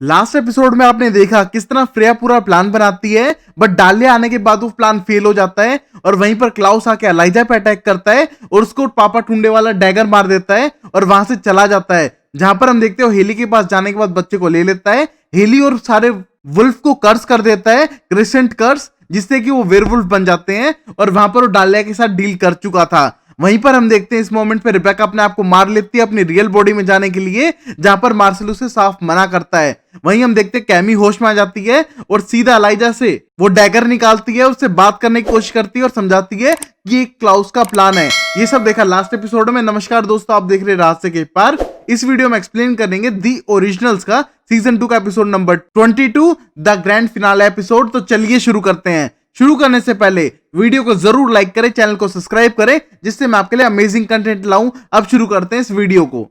Last episode में आपने देखा किस तरह फ्रेया पूरा प्लान बनाती है, बट डालिया आने के बाद वो प्लान फेल हो जाता है और वहीं पर क्लाउस आके एलाइजा पे अटैक करता है और उसको पापा टुंडे वाला डैगर मार देता है और वहां से चला जाता है। जहां पर हम देखते हो हेली के पास जाने के बाद बच्चे को ले लेता है। हेली और सारे वुल्फ को कर्स कर देता है, क्रिसेंट कर्स, जिससे कि वो वेयरवुल्फ बन जाते हैं और वहां पर वो डालिया के साथ डील कर चुका था। वहीं पर हम देखते हैं इस मोमेंट पे रिबेका अपने आप को मार लेती है अपनी रियल बॉडी में जाने के लिए, जहां पर मार्शल उसे साफ मना करता है। वहीं हम देखते हैं कैमी होश में आ जाती है और सीधा एलाइजा से वो डैगर निकालती है, उससे बात करने की कोशिश करती है और समझाती है कि ये क्लाउस का प्लान है। ये सब देखा लास्ट एपिसोड में। नमस्कार दोस्तों, आप देख रहे हैं रहस्य के पार। इस वीडियो में एक्सप्लेन करेंगे दी ओरिजिनल्स का सीजन 2 का episode number 22, the grand finale episode. तो चलिए शुरू करते हैं। शुरू करने से पहले वीडियो को जरूर लाइक करें, चैनल को सब्सक्राइब करें, जिससे मैं आपके लिए अमेजिंग कंटेंट लाऊं। अब शुरू करते हैं इस वीडियो को।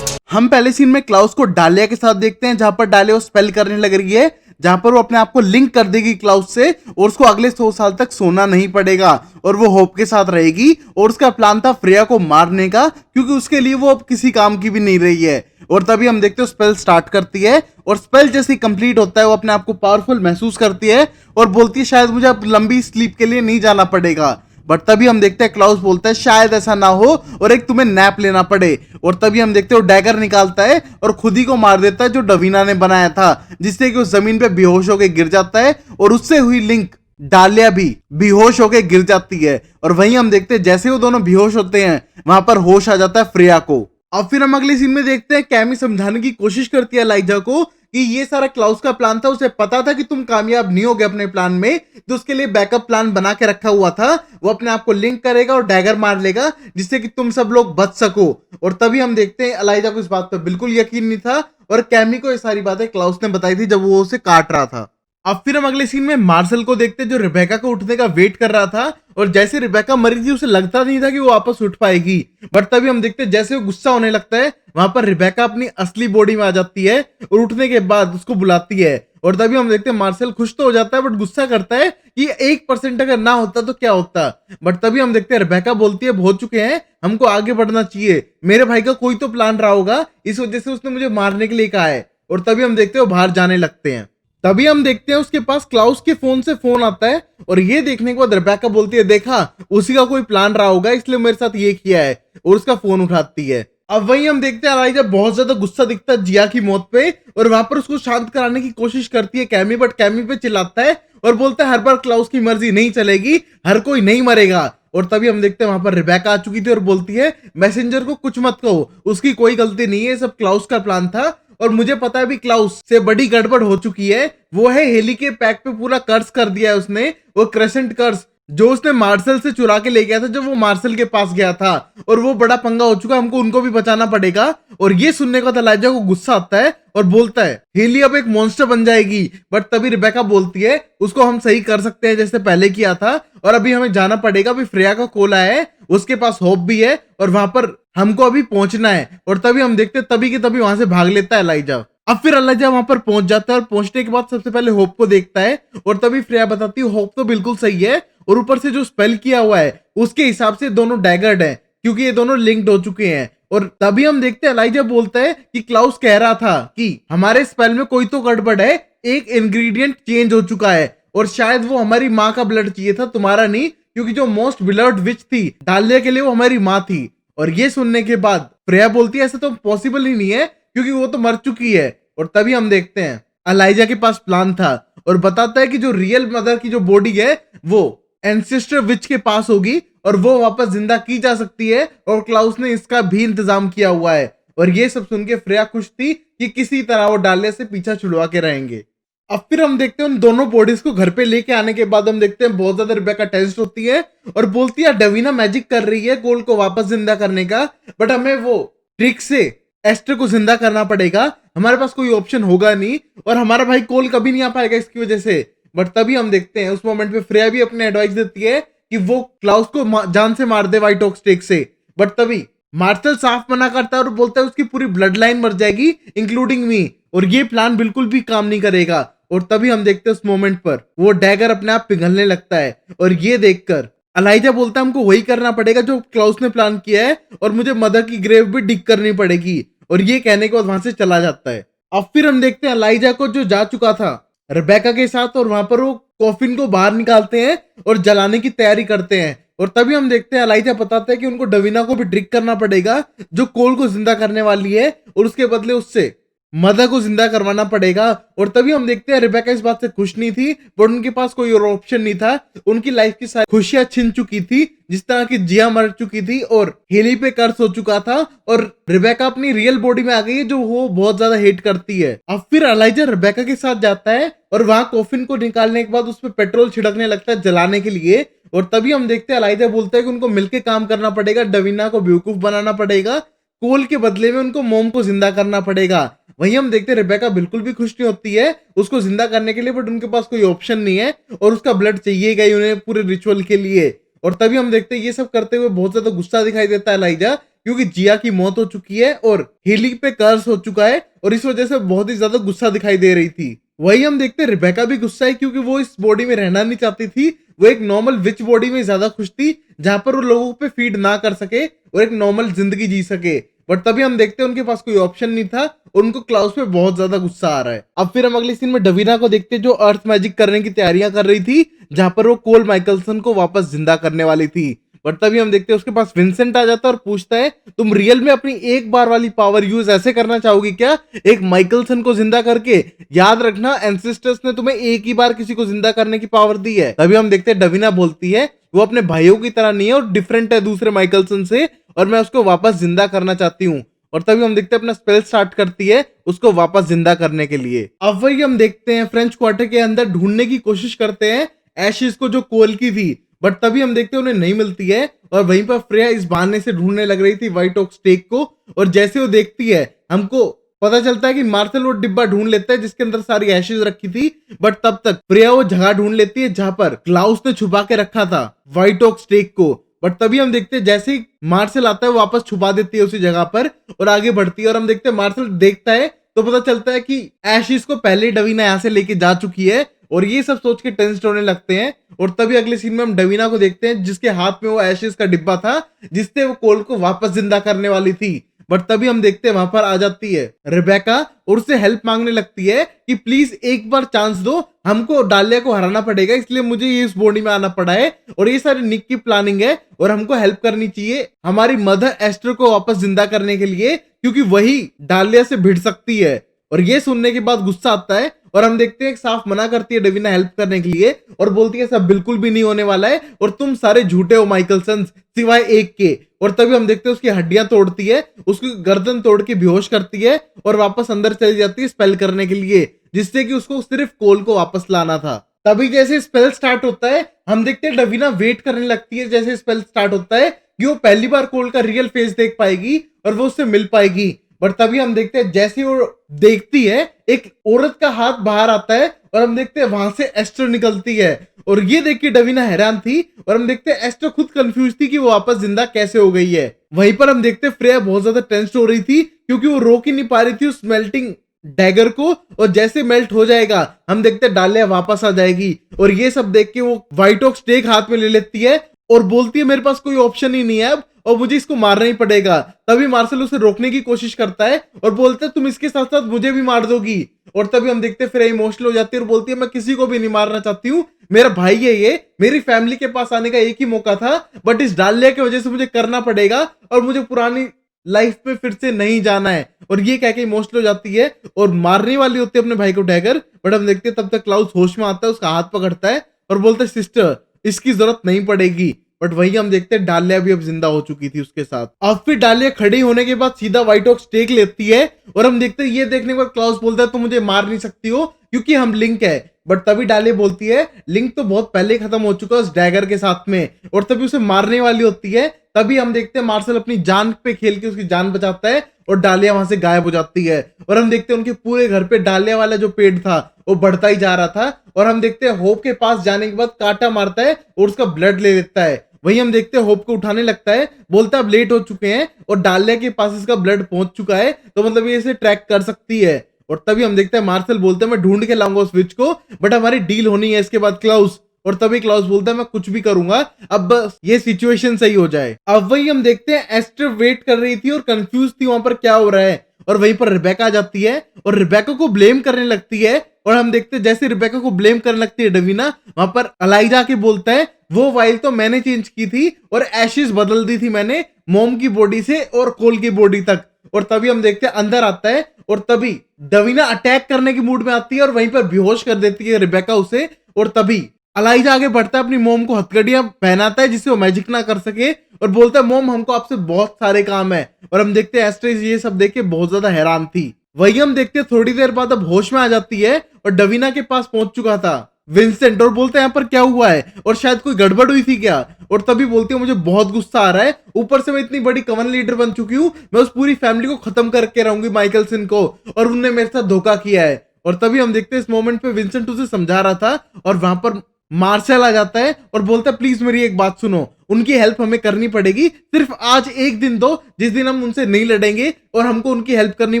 हम पहले सीन में क्लाउस को डालिया के साथ देखते हैं, जहां पर डालिया स्पेल करने लग रही है, जहां पर वो अपने आप को लिंक कर देगी क्लाउस से और उसको अगले 100 साल तक सोना नहीं पड़ेगा और वो होप के साथ रहेगी। और उसका प्लान था फ्रेया को मारने का, क्योंकि उसके लिए वो अब किसी काम की भी नहीं रही है। और तभी हम देखते हो स्पेल स्टार्ट करती है और स्पेल जैसे कंप्लीट होता है वो अपने आप को पावरफुल महसूस करती है और बोलती है शायद मुझे अब लंबी स्लीप के लिए नहीं जाना पड़ेगा। बट तभी हम देखते हैं क्लाउस बोलता है शायद ऐसा ना हो और एक तुम्हें नैप लेना पड़े। और तभी हम देखते हो डैगर निकालता है और खुद ही को मार देता है जो डवीना ने बनाया था, जिससे कि वो जमीन पे बेहोश होकर गिर जाता है और उससे हुई लिंक डालिया भी बेहोश होकर गिर जाती है। और वहीं हम देखते हैं जैसे वो दोनों बेहोश होते हैं वहां पर होश आ जाता है फ्रेया को। अब फिर हम अगले सीन में देखते हैं कैमी समझाने की कोशिश करती है एलाइजा को कि ये सारा क्लाउस का प्लान था, उसे पता था कि तुम कामयाब नहीं होगे अपने प्लान में, तो उसके लिए बैकअप प्लान बना के रखा हुआ था। वो अपने आप को लिंक करेगा और डैगर मार लेगा, जिससे कि तुम सब लोग बच सको। और तभी हम देखते हैं एलाइजा को इस बात पर बिल्कुल यकीन नहीं था और कैमी को ये सारी बातें क्लाउस ने बताई थी जब वो उसे काट रहा था। अब फिर हम अगले सीन में मार्शल को देखते हैं जो रिबेका को उठने का वेट कर रहा था और जैसे रिबेका मरी थी उसे लगता नहीं था कि वो वापस उठ पाएगी। बट तभी हम देखते हैं जैसे वो गुस्सा होने लगता है वहां पर रिबेका अपनी असली बॉडी में आ जाती है और उठने के बाद उसको बुलाती है। और तभी हम देखते हैं मार्शल खुश तो हो जाता है बट गुस्सा करता है कि 1% अगर ना होता तो क्या होता। बट तभी हम देखते हैं रिबेका बोलती है बहुत चुके हैं, हमको आगे बढ़ना चाहिए, मेरे भाई का कोई तो प्लान रहा होगा, इस वजह से उसने मुझे मारने के लिए कहा है। और तभी हम देखते हैं बाहर जाने लगते हैं। तभी हम देखते हैं उसके पास क्लाउस के फोन से फोन आता है और ये देखने के बाद रिबेका बोलती है देखा उसी का कोई प्लान रहा होगा इसलिए मेरे साथ ये किया है, और उसका फोन उठाती है। अब वहीं हम देखते हैं एलाइजा बहुत ज्यादा गुस्सा दिखता है जिया की मौत पे और वहां पर उसको शांत कराने की कोशिश करती है कैमी, बट कैमी पे चिल्लाता है और बोलता है हर बार क्लाउस की मर्जी नहीं चलेगी, हर कोई नहीं मरेगा। और तभी हम देखते हैं वहां पर रिबेका आ चुकी थी और बोलती है मैसेंजर को कुछ मत कहो, उसकी कोई गलती नहीं है, सब क्लाउस का प्लान था और मुझे पता है भी क्लाउस से बड़ी गड़बड़ हो चुकी है। वो है हेली के पैक पे पूरा कर्स कर दिया है उसने, वो क्रेसेंट कर्स जो उसने मार्शल से चुरा के ले गया था जब वो मार्शल के पास गया था, और वो बड़ा पंगा हो चुका है, हमको उनको भी बचाना पड़ेगा। और ये सुनने का एलाइजा को गुस्सा आता है और बोलता है हेली अब एक मॉन्स्टर बन जाएगी। बट तभी रिबेका बोलती है उसको हम सही कर सकते हैं जैसे पहले किया था, और अभी हमें जाना पड़ेगा, अभी फ्रेया का कॉल आया है, उसके पास होप भी है और वहां पर हमको अभी पहुंचना है। और तभी हम देखते हैं तभी के तभी वहां से भाग लेता है एलाइजा। अब फिर एलाइजा वहां पर पहुंच जाता है और पहुंचने के बाद सबसे पहले होप को देखता है और तभी फ्रेया बताती है होप तो बिल्कुल सही है और ऊपर से जो स्पेल किया हुआ है उसके हिसाब से दोनों डैगर्ड हैं, क्योंकि ये दोनों लिंक्ड हो चुके हैं। और तभी हम देखते हैं एलाइजा बोलता है कि क्लाउस कह रहा था कि हमारे स्पेल में कोई तो गड़बड़ है, एक इंग्रेडिएंट चेंज हो चुका है और शायद वो हमारी माँ का ब्लड चाहिए था, तुम्हारा नहीं, क्योंकि जो मोस्ट बिलव्ड विच थी डालिया के लिए वो हमारी माँ थी। और ये सुनने के बाद फ्रेया बोलती है ऐसा तो पॉसिबल ही नहीं है क्योंकि वो तो मर चुकी है। और तभी हम देखते हैं एलाइजा के पास प्लान था और बताता है कि जो रियल मदर की जो बॉडी है वो एंसेस्टर विच के पास होगी और वो वापस जिंदा की जा सकती है और क्लाउस ने इसका भी इंतजाम किया हुआ है। और ये सब सुन के फ्रेया खुश थी कि किसी तरह वो डालिया से पीछा छुड़वा के रहेंगे। अब फिर हम देखते हैं उन दोनों बॉडीज को घर पे लेके आने के बाद हम देखते हैं बहुत ज्यादा रिबेका टेंस्ड होती है और बोलती है डवीना मैजिक कर रही है गोल्ड को वापस जिंदा करने का, बट हमें वो ट्रिक से एस्टर को जिंदा करना पड़ेगा, हमारे पास कोई ऑप्शन होगा नहीं और हमारा भाई कोल कभी नहीं आ पाएगा इसकी वजह से। बट तभी हम देखते हैं उस मोमेंट पे फ्रेया भी अपने एडवाइस देती है कि वो क्लाउस को जान से मार दे व्हाइट ऑक स्टेक से। बट तभी मार्शल साफ मना करता है और बोलता है उसकी पूरी ब्लड लाइन मर जाएगी इंक्लूडिंग मी, और ये प्लान बिल्कुल भी काम नहीं करेगा। और तभी हम देखते हैं उस मोमेंट पर वो डैगर अपने आप पिघलने लगता है और ये देखकर अलाइजा बोलता है हमको वही करना पड़ेगा जो क्लाउस ने प्लान किया है, और मुझे मदर की ग्रेव भी डिग करनी पड़ेगी। और ये कहने के बाद वहां से चला जाता है। अब फिर हम देखते हैं अलाइजा को जो जा चुका था रेबेका के साथ, और वहां पर वो कॉफिन को बाहर निकालते हैं और जलाने की तैयारी करते हैं। और तभी हम देखते हैं अलाइजा बताता है कि उनको डवीना को भी ड्रिक करना पड़ेगा जो कोल को जिंदा करने वाली है, और उसके बदले उससे मदर को जिंदा करवाना पड़ेगा। और तभी हम देखते हैं रिबेका इस बात से खुश नहीं थी, पर उनके पास कोई और ऑप्शन नहीं था। उनकी लाइफ की सारी खुशियां छिन चुकी थी, जिस तरह की जिया मर चुकी थी और हेली पे कर्स हो चुका था, और रिबेका अपनी रियल बॉडी में आ गई है जो वो बहुत ज्यादा हेट करती है। अब फिर अलाइजा रिबेका के साथ जाता है और वहां कॉफिन को निकालने के बाद उस पर पेट्रोल छिड़कने लगता है जलाने के लिए। और तभी हम देखते हैं अलाइजा बोलता है कि उनको मिलकर काम करना पड़ेगा, डवीना को बेवकूफ बनाना पड़ेगा, कोल के बदले में उनको मोम को जिंदा करना पड़ेगा। वहीं हम देखते हैं रिबेका बिल्कुल भी खुश नहीं होती है उसको जिंदा करने के लिए, बट उनके पास कोई ऑप्शन नहीं है और उसका ब्लड चाहिएगा ही उन्हें पूरे रिचुअल के लिए। और तभी हम देखते हैं ये सब करते हुए बहुत ज्यादा गुस्सा दिखाई देता है एलाइजा, क्योंकि जिया की मौत हो चुकी है और हेली पे कर्स हो चुका है, और इस वजह से बहुत ही ज्यादा गुस्सा दिखाई दे रही थी। वही हम देखते हैं रिबेका भी गुस्सा है, क्योंकि वो इस बॉडी में रहना नहीं चाहती थी। वो एक नॉर्मल विच बॉडी में ज्यादा खुश थी, जहां पर वो लोगों पे फीड ना कर सके और एक नॉर्मल जिंदगी जी सके। बट तभी हम देखते हैं उनके पास कोई ऑप्शन नहीं था, उनको क्लाउस पे बहुत ज्यादा गुस्सा आ रहा है। अब फिर हम अगले सीन में डवीना को देखते हैं जो अर्थ मैजिक करने की तैयारियां कर रही थी, जहां पर वो कोल माइकलसन को वापस जिंदा करने वाली थी। बट तभी हम देखते हैं उसके पास विंसेंट आ जाता है और पूछता है तुम रियल में अपनी एक बार वाली पावर यूज ऐसे करना चाहोगी क्या, एक माइकलसन को जिंदा करके? याद रखना एंसेस्टर्स ने तुम्हें एक ही बार किसी को जिंदा करने की पावर दी है। तभी हम देखते हैं डवीना बोलती है वो अपने भाइयों की तरह नहीं है और डिफरेंट है दूसरे माइकलसन से, और मैं उसको वापस जिंदा करना चाहती हूँ। और तभी हम देखते हैं अपना स्पेल स्टार्ट करती है उसको वापस जिंदा करने के लिए। अब वही हम देखते हैं फ्रेंच क्वार्टर के अंदर ढूंढने की कोशिश करते हैं एशिस को जो कोल की थी, बट तभी हम देखते हैं उन्हें नहीं मिलती है। और वहीं पर फ्रेया इस बहाने से ढूंढने लग रही थी व्हाइट ओक स्टेक को, और जैसे वो देखती है हमको पता चलता है कि मार्शल वो डिब्बा ढूंढ लेता है जिसके अंदर सारी एशेज रखी थी। बट तब तक फ्रेया वो जगह ढूंढ लेती है जहां पर क्लाउस ने छुपा के रखा था व्हाइट ओक स्टेक को। बट तभी हम देखते हैं जैसे ही मार्शल आता है वो वापस छुपा देती है उसी जगह पर और आगे बढ़ती है। और हम देखते हैं मार्शल देखता है तो पता चलता है कि एशिस को पहले डवीना यहाँ से लेके जा चुकी है, और ये सब सोच के टेंस्ड होने लगते हैं। और तभी अगले सीन में हम डवीना को देखते हैं जिसके हाथ में वो एशिस का डिब्बा था जिससे वो कोल को वापस जिंदा करने वाली थी। बट तभी हम देखते हैं वहां पर आ जाती है रिबेका और उससे हेल्प मांगने लगती है कि प्लीज एक बार चांस दो, हमको डालिया को हराना पड़ेगा, इसलिए मुझे ये इस बॉडी में आना पड़ा है और ये सारी निक की प्लानिंग है और हमको हेल्प करनी चाहिए हमारी मदर एस्टर को वापस जिंदा करने के लिए, क्योंकि वही डालिया से भिड़ सकती है। और ये सुनने के बाद गुस्सा आता है और हम देखते हैं साफ मना करती है डवीना हेल्प करने के लिए और बोलती है सब बिल्कुल भी नहीं होने वाला है और तुम सारे झूठे हो माइकलसन सिवाय एक के। और तभी हम देखते हैं उसकी हड्डियां तोड़ती है, उसकी गर्दन तोड़ के बेहोश करती है और वापस अंदर चली जाती है स्पेल करने के लिए, जिससे कि उसको सिर्फ कोल को वापस लाना था। तभी जैसे स्पेल स्टार्ट होता है हम देखते हैं डवीना वेट करने लगती है जैसे स्पेल स्टार्ट होता है कि वो पहली बार कोल का रियल फेस देख पाएगी और वो उससे मिल पाएगी। बट तभी हम देखते हैं जैसे वो देखती है एक औरत का हाथ बाहर आता है और हम देखते हैं वहां से एस्टर निकलती है, और ये देख के डवीना हैरान थी और हम देखते हैं एस्टर खुद कंफ्यूज थी कि वो वापस जिंदा कैसे हो गई है। वहीं पर हम देखते हैं फ्रेया बहुत ज्यादा टेंस्ड हो रही थी क्योंकि वो रोक ही नहीं पा रही थी उस मेल्टिंग डैगर को, और जैसे मेल्ट हो जाएगा हम देखते हैं डालिया वापस आ जाएगी। और ये सब देख के वो व्हाइट ओक स्टेक हाथ में ले लेती है और बोलती है मेरे पास कोई ऑप्शन ही नहीं है अब और मुझे इसको मारना ही पड़ेगा। तभी मार्शल उसे रोकने की कोशिश करता है और बोलता है तुम इसके साथ साथ मुझे भी मार दोगी। और तभी हम देखते हैं फिर इमोशनल हो जाती है और बोलती है मैं किसी को भी नहीं मारना चाहती हूँ, मेरा भाई है ये, मेरी फैमिली के पास आने का एक ही मौका था बट इस डालिया की वजह से मुझे करना पड़ेगा और मुझे पुरानी लाइफ में फिर से नहीं जाना है। और ये कह के इमोशनल हो जाती है और मारने वाली होती है अपने भाई को डैगर। बट हम देखते हैं तब तक क्लाउस होश में आता है, उसका हाथ पकड़ता है और बोलता है सिस्टर इसकी जरूरत नहीं पड़ेगी। बट वही हम देखते हैं डालिया भी अब जिंदा हो चुकी थी उसके साथ। अब फिर डालिया खड़ी होने के बाद सीधा व्हाइट ऑक स्टेक लेती है और हम देखते हैं ये देखने के बाद क्लाउस बोलता है तुम मुझे मार नहीं सकती हो क्योंकि हम लिंक है। बट तभी डालिया बोलती है लिंक तो बहुत पहले खत्म हो चुका है उस डैगर के साथ में, और तभी उसे मारने वाली होती है। तभी हम देखते हैं मार्शल अपनी जान पे खेल के उसकी जान बचाता है और डालिया वहां से गायब हो जाती है। और हम देखते हैं उनके पूरे घर पे डालिया वाला जो पेड़ था वो बढ़ता ही जा रहा था। और हम देखते हैं होप के पास जाने के बाद कांटा मारता है और उसका ब्लड ले लेता है। वही हम देखते हैं होप को उठाने लगता है, बोलता है अब लेट हो चुके हैं और डालिया के पास इसका ब्लड पहुंच चुका है तो मतलब ये इसे ट्रैक कर सकती है। और तभी हम देखते हैं मार्शल बोलते हैं मैं ढूंढ के लाऊंगा उस स्विच को, बट हमारी डील होनी है इसके बाद क्लाउस। और तभी क्लाउस बोलता है मैं कुछ भी करूंगा, अब बस ये सिचुएशन सही हो जाए। अब वही हम देखते हैं एस्टर वेट कर रही थी और कंफ्यूज थी वहां पर क्या हो रहा है, और वहीं पर रिबेका आ जाती है और रिबेका को ब्लेम करने लगती है। और हम देखते हैं जैसे रिबेका को ब्लेम करने लगती है डवीना, वहां पर अलाइजा के बोलता है वो वाइल तो मैंने चेंज की थी और एशेस बदल दी थी मैंने मोम की बॉडी से और कोल की बॉडी तक। और तभी हम देखते हैं अंदर आता है और तभी डवीना अटैक करने की मूड में आती है और वहीं पर बेहोश कर देती है रिबेका उसे। और तभी अलाइजा आगे बढ़ता है, अपनी मोम को हथकड़ियां पहनाता है जिससे वो मैजिक ना कर सके और बोलता है मोम हमको आपसे बहुत सारे काम है। और हम देखते हैं एस्ट्रेस ये सब देख के बहुत ज्यादा हैरान थी। वही हम देखते हैं थोड़ी देर बाद अब होश में आ जाती है और डवीना के पास पहुंच चुका था विंसेंट और बोलते हैं यहाँ पर क्या हुआ है और शायद कोई गड़बड़ हुई थी क्या। और तभी बोलती है मुझे बहुत गुस्सा आ रहा है, ऊपर से मैं इतनी बड़ी कमन लीडर बन चुकी हूँ, मैं उस पूरी फैमिली को खत्म करके रहूंगी माइकलसन को, और उनने मेरे साथ धोखा किया है। और तभी हम देखते हैं इस मोमेंट पे विंसेंट उसे समझा रहा था और वहां पर मार्शल आ जाता है और बोलता है प्लीज मेरी एक बात सुनो, उनकी हेल्प हमें करनी पड़ेगी, सिर्फ आज एक दिन दो जिस दिन हम उनसे नहीं लड़ेंगे और हमको उनकी हेल्प करनी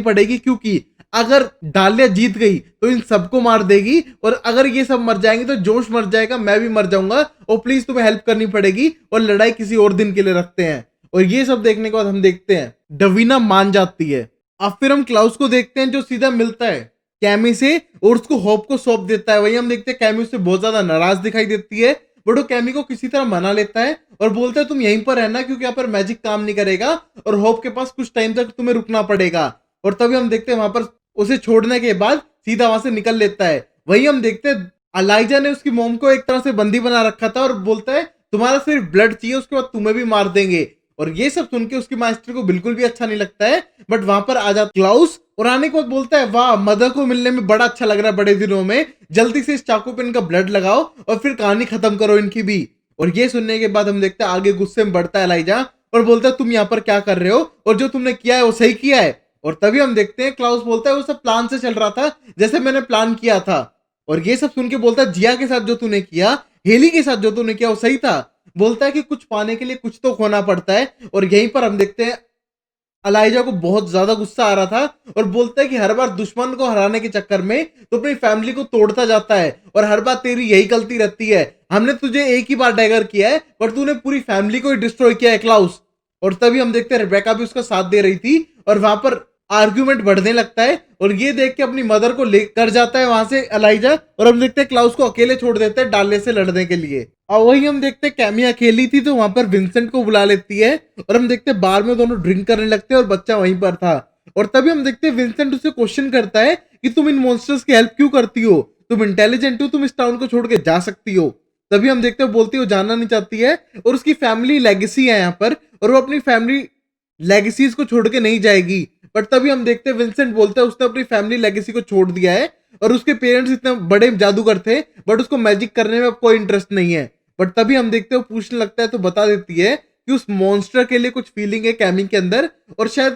पड़ेगी, क्योंकि अगर डालिया जीत गई तो इन सबको मार देगी और अगर ये सब मर जाएंगे तो जोश मर जाएगा, मैं भी मर जाऊंगा, और प्लीज तुम्हें हेल्प करनी पड़ेगी और लड़ाई किसी और दिन के लिए रखते हैं। और ये सब देखने के बाद हम देखते हैं डवीना मान जाती है। अब फिर हम क्लाउस को देखते हैं जो सीधा मिलता है कैमी से और उसको होप को सौंप देता है। वही हम देखते हैं कैमी उससे बहुत ज्यादा नाराज दिखाई देती है, बट वो कैमी को किसी तरह मना लेता है और बोलता है तुम यहीं पर रहना क्योंकि यहाँ पर मैजिक काम नहीं करेगा और होप के पास कुछ टाइम तक तुम्हें रुकना पड़ेगा। और तभी हम देखते हैं वहां पर उसे छोड़ने के बाद सीधा वहां से निकल लेता है। वही हम देखते हैं अलाइजा ने उसकी मोम को एक तरह से बंदी बना रखा था और बोलता है तुम्हारा सिर्फ ब्लड चाहिए, उसके बाद तुम्हें भी मार देंगे। और ये सब सुन के उसकी मास्टर को बिल्कुल भी अच्छा नहीं लगता है, बट वहां पर आ जाता क्लाउस और आने के बाद बोलता है वाह मदर को मिलने में बड़ा अच्छा लग रहा है बड़े दिनों में, जल्दी से इस चाकू पे इनका ब्लड लगाओ और फिर कहानी खत्म करो इनकी भी। और ये सुनने के बाद हम देखते हैं आगे गुस्से में बढ़ता है अलाइजा और बोलता है तुम यहाँ पर क्या कर रहे हो और जो तुमने किया है वो सही किया है। और तभी हम देखते हैं क्लाउस बोलता है वो सब प्लान से चल रहा था जैसे मैंने प्लान किया था। और ये सब सुन के बोलता है जिया के साथ जो तूने किया, हेली के साथ जो तूने किया वो सही था। बोलता है कि कुछ पाने के लिए कुछ तो खोना पड़ता है। और यहीं पर हम देखते हैं अलाइजा को बहुत ज्यादा गुस्सा आ रहा था और बोलता है कि हर बार दुश्मन को हराने के चक्कर में तो अपनी फैमिली को तोड़ता जाता है और हर बार तेरी यही गलती रहती है, हमने तुझे एक ही बार डैगर किया है पर तूने पूरी फैमिली को ही डिस्ट्रॉय किया है क्लाउस। और तभी हम देखते हैं रिबेका भी उसका साथ दे रही थी और वहां पर आर्ग्यूमेंट बढ़ने लगता है और ये देख के अपनी मदर को लेकर जाता है वहां से अलाइजा और हम देखते हैं क्लाउस को अकेले छोड़ देते हैं डाले से लड़ने के लिए। और वही हम देखते हैं कैमी अकेली थी तो वहां पर विंसेंट को बुला लेती है और हम देखते हैं बार में दोनों ड्रिंक करने लगते हैं और बच्चा वहीं पर था। और तभी हम देखते हैं विंसेंट उसे क्वेश्चन करता है कि तुम इन मॉन्स्टर्स की हेल्प क्यों करती हो, तुम इंटेलिजेंट हो, तुम इस टाउन को छोड़ के जा सकती हो। तभी हम देखते हैं बोलती है वो जाना नहीं चाहती है और उसकी फैमिली लेगेसी है यहाँ पर और वो अपनी फैमिली लेगेसीज को छोड़ के नहीं जाएगी। बट तभी हम देखते हैं विंसेंट बोलता है उसने अपनी फैमिली लेगेसी को छोड़ दिया है और उसके पेरेंट्स इतने बड़े जादूगर थे बट उसको मैजिक करने में अब कोई इंटरेस्ट नहीं है। बट तभी हम देखते हैं पूछने लगता है तो बता देती है कि उस मॉन्स्टर के लिए कुछ फीलिंग है कैमी के अंदर और शायद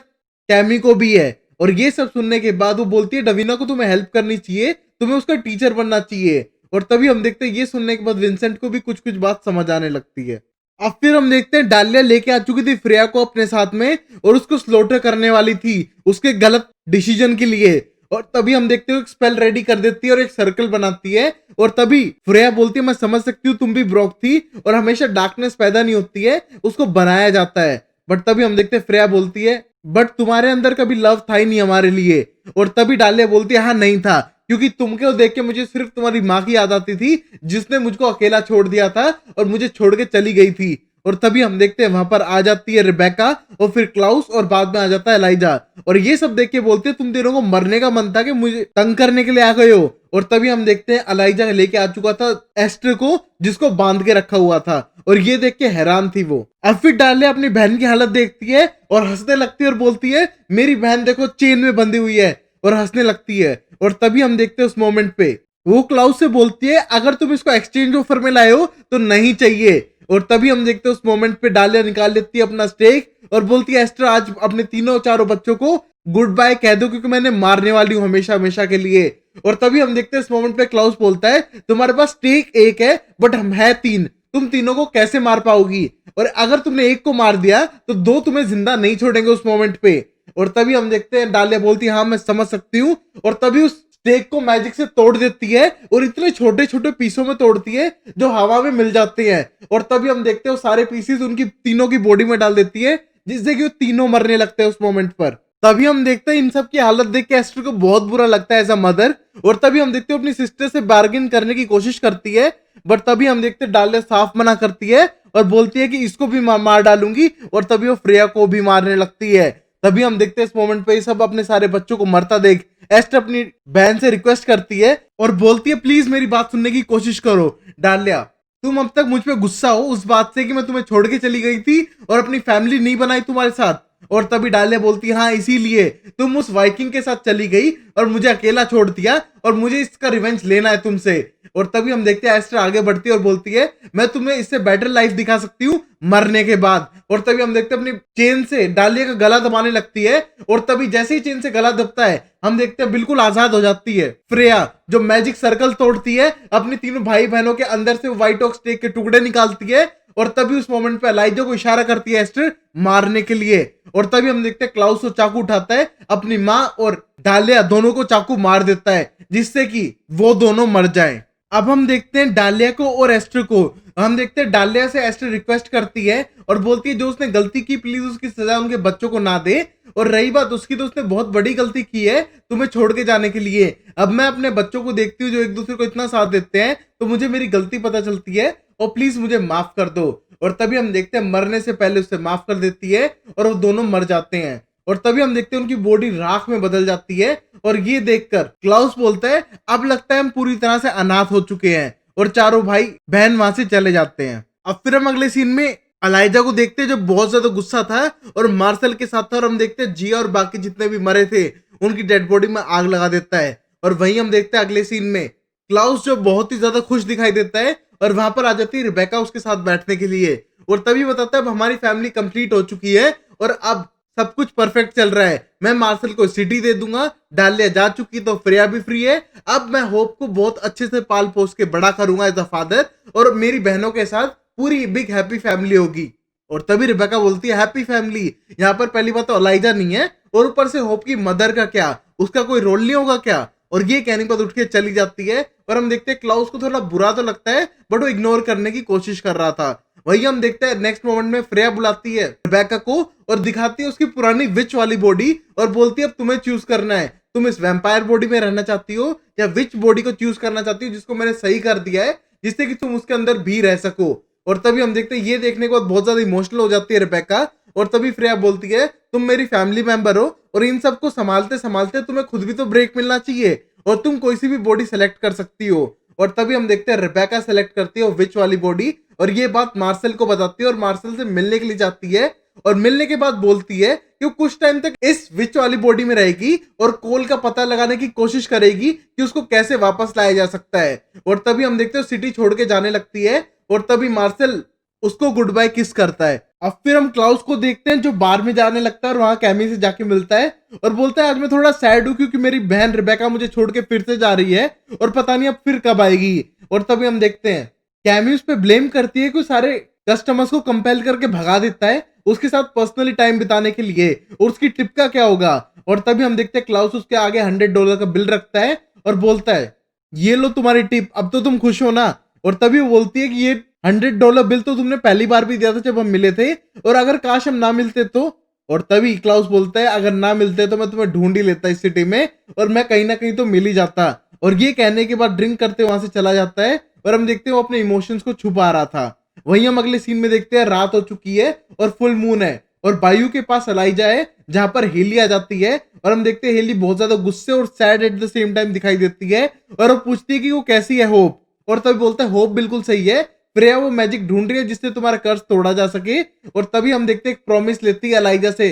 कैमी को भी है। और ये सब सुनने के बाद वो बोलती है डवीना को तुम्हें हेल्प करनी चाहिए, तुम्हें उसका टीचर बनना चाहिए। और तभी हम देखते हैं ये सुनने के बाद विंसेंट को भी कुछ कुछ बात समझ आने लगती है। अब फिर हम देखते हैं डालिया लेके आ चुकी थी फ्रेया को अपने साथ में और उसको स्लोटर करने वाली थी उसके गलत डिसीजन के लिए। और तभी हम देखते हो एक स्पेल रेडी कर देती है और एक सर्कल बनाती है और तभी फ्रेया बोलती है मैं समझ सकती हूँ तुम भी ब्रोक थी और हमेशा डार्कनेस पैदा नहीं होती है, उसको बनाया जाता है। बट तभी हम देखते हैं फ्रेया बोलती है बट तुम्हारे अंदर कभी लव था ही नहीं हमारे लिए। और तभी डालिया बोलती है हाँ नहीं था, क्योंकि तुमको देख के मुझे सिर्फ तुम्हारी माँ की याद आती थी जिसने मुझको अकेला छोड़ दिया था और मुझे छोड़ के चली गई थी। और तभी हम देखते हैं वहां पर आ जाती है रिबेका और फिर क्लाउस और बाद में आ जाता है एलाइजा और ये सब देख के बोलते हैं तुम तीनों को मरने का मन था कि मुझे तंग करने के लिए आ गए हो। और तभी हम देखते हैं एलाइजा लेके आ चुका था एस्टर को जिसको बांध के रखा हुआ था और ये देख के हैरान थी वो। अब फिर डालिया अपनी बहन की हालत देखती है और हंसने लगती है और बोलती है मेरी बहन देखो चेन में बंधी हुई है, और हंसने लगती है। और तभी हम देखते हैं उस मोमेंट पे वो क्लाउस से बोलती है अगर तुम इसको एक्सचेंज ऑफर में लाए हो तो नहीं चाहिए। और तभी हम देखते हैं उस मोमेंट पे डालिया निकाल लेती है अपना स्टेक और बोलती है एस्टर आज अपने तीनों चारों बच्चों को गुड बाय कह दो क्योंकि मैंने मारने वाली हूं हमेशा हमेशा के लिए। और तभी हम देखते हैं इस मोमेंट पे क्लाउस बोलता है तुम्हारे पास स्टेक एक है बट हम है तीन, तुम तीनों को कैसे मार पाओगी, और अगर तुमने एक को मार दिया तो दो तुम्हें जिंदा नहीं छोड़ेंगे उस मोमेंट पे। और तभी हम देखते हैं डालिया बोलती है हाँ मैं समझ सकती हूँ। और तभी उस स्टेक को मैजिक से तोड़ देती है और इतने छोटे छोटे पीसों में तोड़ती है जो हवा में मिल जाते हैं। और तभी हम देखते हैं वो सारे पीसेस उनकी तीनों की बॉडी में डाल देती है, जिससे कि वो तीनों मरने लगते हैं उस मोमेंट पर। तभी हम देखते हैं इन सब की हालत देख के एस्टर को बहुत बुरा लगता है एज अ मदर। और तभी हम देखते हैं अपनी सिस्टर से बार्गेन करने की कोशिश करती है, बट तभी हम देखते हैं डालिया साफ मना करती है और बोलती है कि इसको भी मार डालूंगी। और तभी वो फ्रेया को भी मारने लगती है। तभी हम देखते हैं इस मोमेंट पे ये सब अपने सारे बच्चों को मरता देख एस्टर अपनी बहन से रिक्वेस्ट करती है और बोलती है प्लीज मेरी बात सुनने की कोशिश करो डालिया, तुम अब तक मुझ पे गुस्सा हो उस बात से कि मैं तुम्हें छोड़ के चली गई थी और अपनी फैमिली नहीं बनाई तुम्हारे साथ। और तभी डालिया बोलती है हाँ इसीलिए तुम उस वाइकिंग के साथ चली गई और मुझे अकेला छोड़ दिया और मुझे इसका रिवेंज लेना है तुमसे। और तभी हम देखते हैं एस्टर आगे बढ़ती है और बोलती है मैं तुम्हें इससे बेटर लाइफ दिखा सकती हूँ मरने के बाद। और तभी हम देखते हैं अपनी चेन से डालिया का गला दबाने लगती है और तभी जैसे ही चेन से गला दबता है हम देखते हैं बिल्कुल आजाद हो जाती है फ्रेया, जो मैजिक सर्कल तोड़ती है, अपनी तीनों भाई बहनों के अंदर से व्हाइट ऑक स्टेक के टुकड़े निकालती है। और तभी उस मोमेंट पे एलाइजा को इशारा करती है एस्टर मारने के लिए। और तभी हम देखते हैं क्लाउस वो चाकू उठाता है, अपनी माँ और डालिया दोनों को चाकू मार देता है जिससे कि वो दोनों मर जाएं। अब हम देखते हैं डालिया को और एस्टर को। हम देखते हैं डालिया से एस्टर रिक्वेस्ट करती है और बोलती है जो उसने गलती की प्लीज उसकी सजा उनके बच्चों को ना दे। और रही बात उसकी, तो उसने बहुत बड़ी गलती की है तुम्हें छोड़ के जाने के लिए। अब मैं अपने बच्चों को देखती हूँ जो एक दूसरे को इतना साथ देते हैं, तो मुझे मेरी गलती पता चलती है और प्लीज मुझे माफ कर दो। और तभी हम देखते हैं मरने से पहले उससे माफ कर देती है और वो दोनों मर जाते हैं। और तभी हम देखते हैं उनकी बॉडी राख में बदल जाती है। और ये देखकर क्लाउस बोलता है अब लगता है हम पूरी तरह से अनाथ हो चुके हैं। और चारों भाई बहन वहां से चले जाते हैं। अब फिर हम अगले सीन में एलाइजा को देखते हैं जो बहुत ज्यादा गुस्सा था और मार्शल के साथ था। और हम देखते हैं जिया और बाकी जितने भी मरे थे उनकी डेड बॉडी में आग लगा देता है। और वहीं हम देखते हैं अगले सीन में क्लाउस जो बहुत ही ज्यादा खुश दिखाई देता है और वहां पर आ जाती है रिबेका उसके साथ बैठने के लिए। और तभी बताता है अब हमारी फैमिली कंप्लीट हो चुकी है और अब सब कुछ परफेक्ट चल रहा है, मैं मार्शल को सिटी दे दूंगा, डालिया जा चुकी तो फ्रेया भी फ्री है। अब मैं होप को बहुत अच्छे से पाल पोस के बड़ा करूंगा एज अ फादर और मेरी बहनों के साथ पूरी बिग हैप्पी फैमिली होगी। और तभी रिबेका बोलती है हैप्पी फैमिली, यहाँ पर पहली बात तो एलाइजा नहीं है और ऊपर से होप की मदर का क्या, उसका कोई रोल नहीं होगा क्या। और ये कहने के बाद उठ के चली जाती है। और हम देखते हैं क्लाउस को थोड़ा बुरा तो लगता है बट वो इग्नोर करने की कोशिश कर रहा था। वही हम देखते हैं नेक्स्ट मोमेंट में फ्रेया बुलाती है रिबेका को और दिखाती है उसकी पुरानी विच वाली बॉडी और बोलती है अब तुम्हें चूज करना है, तुम इस वैम्पायर बॉडी में रहना चाहती हो या विच बॉडी को चूज करना चाहती हो जिसको मैंने सही कर दिया है जिससे कि तुम उसके अंदर भी रह सको। और तभी हम देखते हैं ये देखने के बाद बहुत ज्यादा इमोशनल हो जाती है रिबेका। और तभी फ्रेया बोलती है तुम मेरी फैमिली मेंबर हो और इन सबको संभालते संभालते तुम्हें खुद भी तो ब्रेक मिलना चाहिए और तुम कोई सी भी बॉडी सेलेक्ट कर सकती हो। और तभी हम देखते हैं रिबेका सेलेक्ट करती है विच वाली बॉडी और ये बात मार्शल को बताती है और मार्शल से मिलने के लिए जाती है। और मिलने के बाद बोलती है कि वो कुछ टाइम तक इस विच वाली बॉडी में रहेगी और कोल का पता लगाने की कोशिश करेगी कि उसको कैसे वापस लाया जा सकता है। और तभी हम देखते हैं सिटी छोड़ के जाने लगती है और तभी मार्शल उसको गुड बाय किस करता है। अब फिर हम क्लाउस को देखते हैं जो बार में जाने लगता है और वहां कैमी से जाके मिलता है और बोलता है आज मैं थोड़ा सैड हूं क्योंकि मेरी बहन रिबेका मुझे छोड़ के फिर से जा रही है और पता नहीं अब फिर कब आएगी। और तभी हम देखते हैं कैमी उस पर ब्लेम करती है कि सारे कस्टमर्स को कंपेल करके भगा देता है उसके साथ पर्सनली टाइम बिताने के लिए और उसकी टिप का क्या होगा। और तभी हम देखते हैं क्लाउस उसके आगे $100 का बिल रखता है और बोलता है ये लो तुम्हारी टिप, अब तो तुम खुश हो ना। और तभी वो बोलती है कि ये $100 बिल तो तुमने पहली बार भी दिया था जब हम मिले थे और अगर काश हम ना मिलते तो। और तभी क्लाउस बोलता है अगर ना मिलते तो मैं तुम्हें ढूंढ ही लेता इस सिटी में और मैं कहीं ना कहीं तो मिल ही जाता। और ये कहने के बाद ड्रिंक करते वहां से चला जाता है और हम देखते हैं वो अपने इमोशंस को छुपा रहा था। वहीं हम अगले सीन में देखते हैं रात हो चुकी है और फुल मून है और बायू के पास एलाइजा है जहां पर हेली आ जाती है। और हम देखते हैं हेली बहुत ज्यादा गुस्से और sad at the same time दिखाई देती है और वो पूछती है कि वो कैसी है होप। और तभी बोलता है होप बिल्कुल सही है, फ्रेया वो मैजिक ढूंढ रही है जिससे तुम्हारा कर्ज तोड़ा जा सके। और तभी हम देखते हैं एक प्रॉमिस लेती है एलाइजा से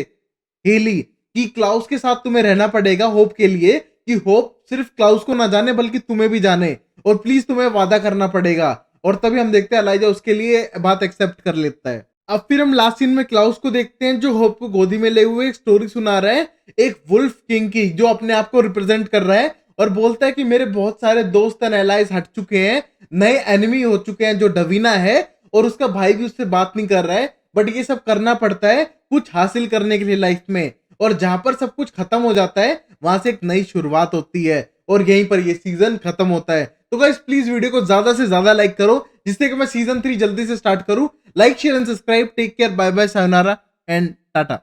हेली कि क्लाउस के साथ तुम्हें रहना पड़ेगा होप के लिए, कि होप सिर्फ क्लाउस को ना जाने बल्कि तुम्हें भी जाने और प्लीज तुम्हें वादा करना पड़ेगा। और तभी हम देखते हैं एलाइजा उसके लिए बात एक्सेप्ट कर लेता है। अब फिर हम लास्ट सीन में क्लाउस को देखते हैं जो होप को गोदी में ले हुए एक स्टोरी सुना रहा है एक वुल्फ किंग की जो अपने आप को रिप्रेजेंट कर रहा है और बोलता है कि मेरे बहुत सारे दोस्त एंड एलाइज हट चुके हैं, नए एनिमी हो चुके हैं जो डवीना है और उसका भाई भी उससे बात नहीं कर रहा है। बट ये सब करना पड़ता है कुछ हासिल करने के लिए लाइफ में, और जहां पर सब कुछ खत्म हो जाता है वहां से एक नई शुरुआत होती है और यहीं पर ये सीजन खत्म होता है। तो गाइस प्लीज वीडियो को ज्यादा से ज्यादा लाइक करो जिससे कि मैं सीजन 3 जल्दी से स्टार्ट करूं। Like share and subscribe. Take care, bye bye, sayonara and Tata.